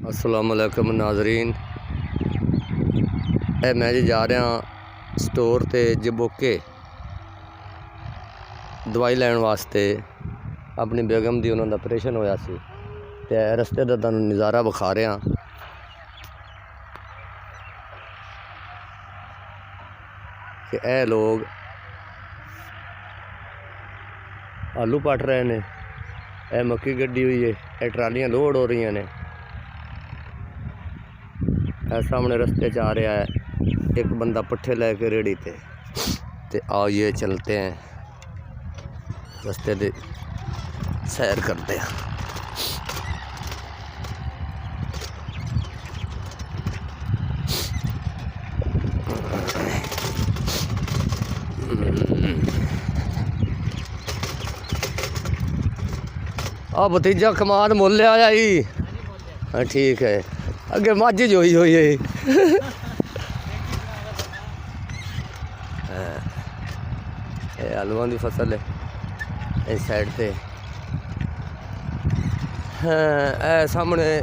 अस्सलाम वालेकुम नाज़रीन। मैं जी जा रहा स्टोर ते जबोके दवाई लैन वास्ते। अपनी बेगम दी उन्होंने ऑपरेशन होया सी ते रस्ते दा तुहानू नज़ारा विखा रहा कि ए लोग आलू पट रहे ने, ए मक्की गड्डी हुई है, ए ट्रालियां लोड हो रही ने। सामने रस्ते च आ रहा है एक बंदा पट्ठे लेके रेड़ी ते आओ ये चलते हैं रस्ते दे सैर करते हैं। आ भतीजा कमाद मुल आया ही। हाँ ठीक है, अगे मझ जोई हुई है। आलूआं की फसल है इस साइड से। हाँ सामने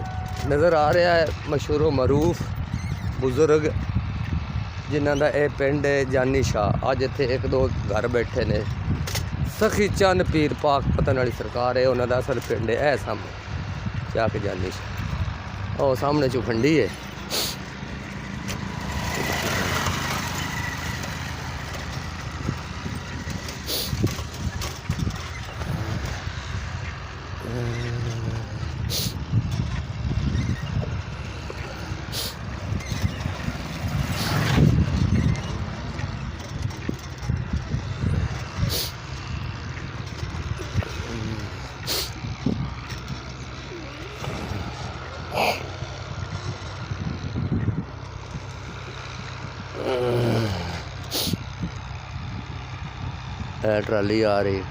नज़र आ रहा है मशहूर मरूफ बुजुर्ग जिन्हों का यह पिंड है जानी शाह। अज इतने एक दो घर बैठे ने। सखी चंद पीर पाक पतन वाली सरकार है, उन्होंने असल पिंड है सामने जाके जानी शाह। और सामने चुखंडी है। ट्राली आ रही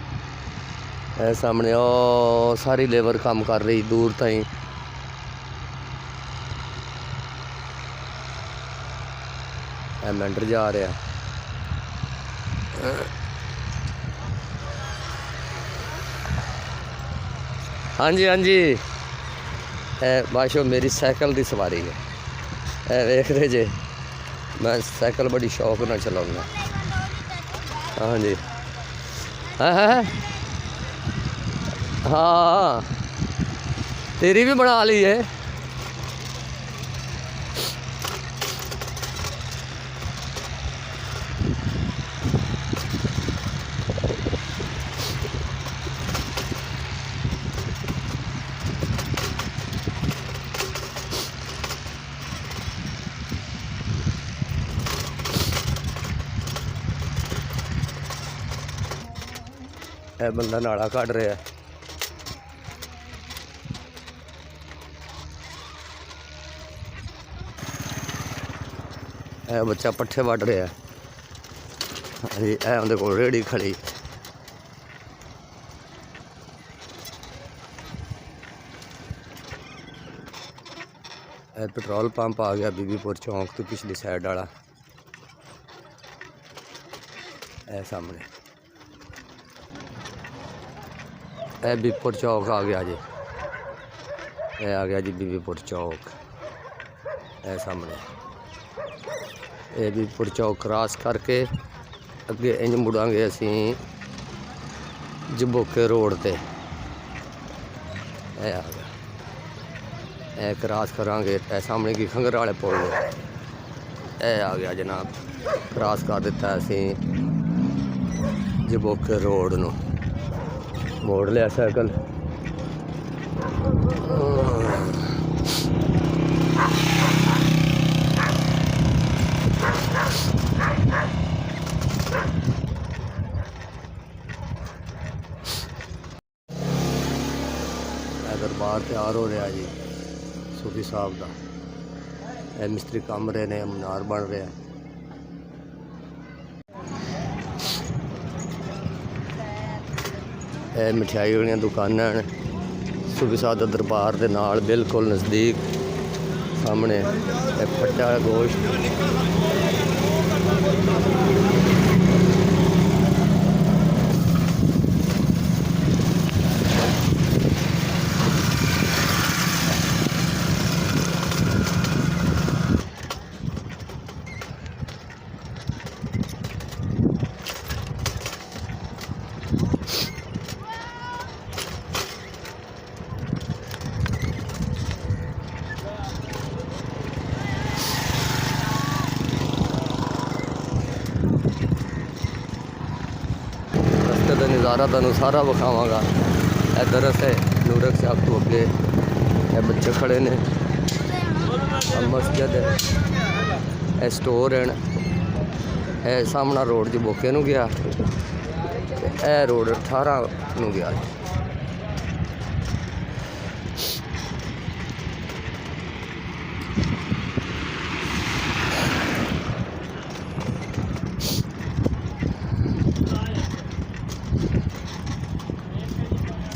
है सामने। ओ सारी लेबर काम कर रही दूर ताई। मेंढर जा रहा। हाँ जी हाँ जी, बाशो मेरी साइकिल की सवारी है। देख रहे जे मैं साइकिल बड़ी शौक ना चलाऊँगा। हाँ जी है हाँ, तेरी भी बना ली है। बंदा नाला कट रहा है। बच्चा पट्ठे वढ़ रहा है। हाँ जी, उनके कोल रेहड़ी खड़ी। पेट्रोल पंप आ गया बीबीपुर चौंक तो पिछली साइड वाला सामने। बीबीपुर चौक आ गया जी। आ गया जी बीबीपुर चौक सामने। बीबीपुर चौक क्रॉस करके अगे इंज मुड़ांगे असी जबोके रोड ते। आ गया क्रॉस करांगे सामने की खंगर वाले पुल आ गया जनाब। क्रॉस कर दिता असी जबोके रोड नूं। मोड़ लिया साइकिल। दरबार तैयार हो रहा जी सूफी साहब का। मिस्त्री कम रहे ने, मीनार बन रहा है। मिठाई वाली दुकाना ने सूफी साहब का दरबार के नाल बिल्कुल नज़दीक सामने। फट्टा गोश्त नज़ारा तुहानू सारा विखावांगा। इधर असे नूरक साहब तो अगे ये बच्चे खड़े ने, मस्जिद है, ये स्टोर हैं, ये सामना रोड च बोके नू गया, ये रोड 18 नू गया।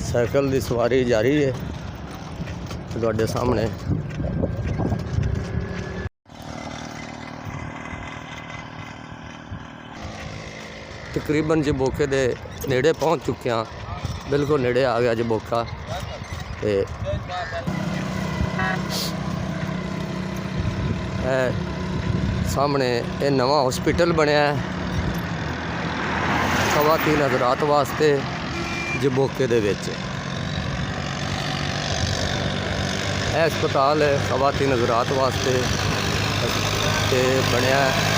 साइकिल की सवारी जारी है तुहाडे सामने। तकरीबन जबोके दे नेड़े पहुँच चुके हैं, बिल्कुल नेड़े आ गया जबोका। ते सामने ये नवा हॉस्पिटल बनया है खवातीन हज़रात वास्ते जबोके दे विच। अस्पताल है खवातीन हज़रात वास्ते ते बनया है।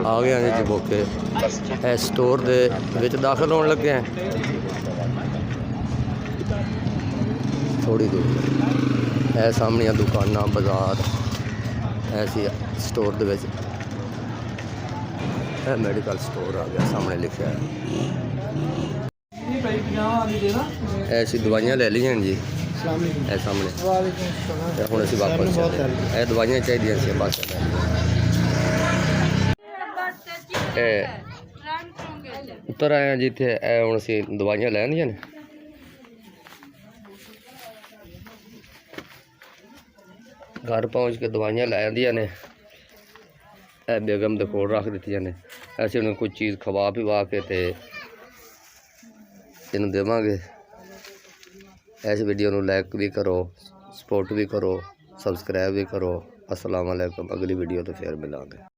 आ गए हैं जी जबोके, ए स्टोर दे विच दाखिल होने लगे हैं। थोड़ी दूर है सामने दुकाना बाजार, ऐसी स्टोर दे विच मेडिकल स्टोर आ गया सामने लिखा है। ऐसी दवाइयाँ ले ली जी ए सामने, हुण असीं वापस चले। ए दवाइयाँ चाहिए सी बस। उतर आए हैं जिथे हुण असीं दवाइयां लैनियां ने। घर पहुँच के दवाइयां लै आंदियां ने, बेगम दे कोल रख दित्तियां ने। असीं उन्हें कुछ चीज़ खवा पिवा के ते इन्हूं देवांगे। इस वीडियो नूं लाइक भी करो, सपोर्ट भी करो, सबसक्राइब भी करो। अस्सलाम वालेकुम। अगली वीडियो तो फिर मिलांगे।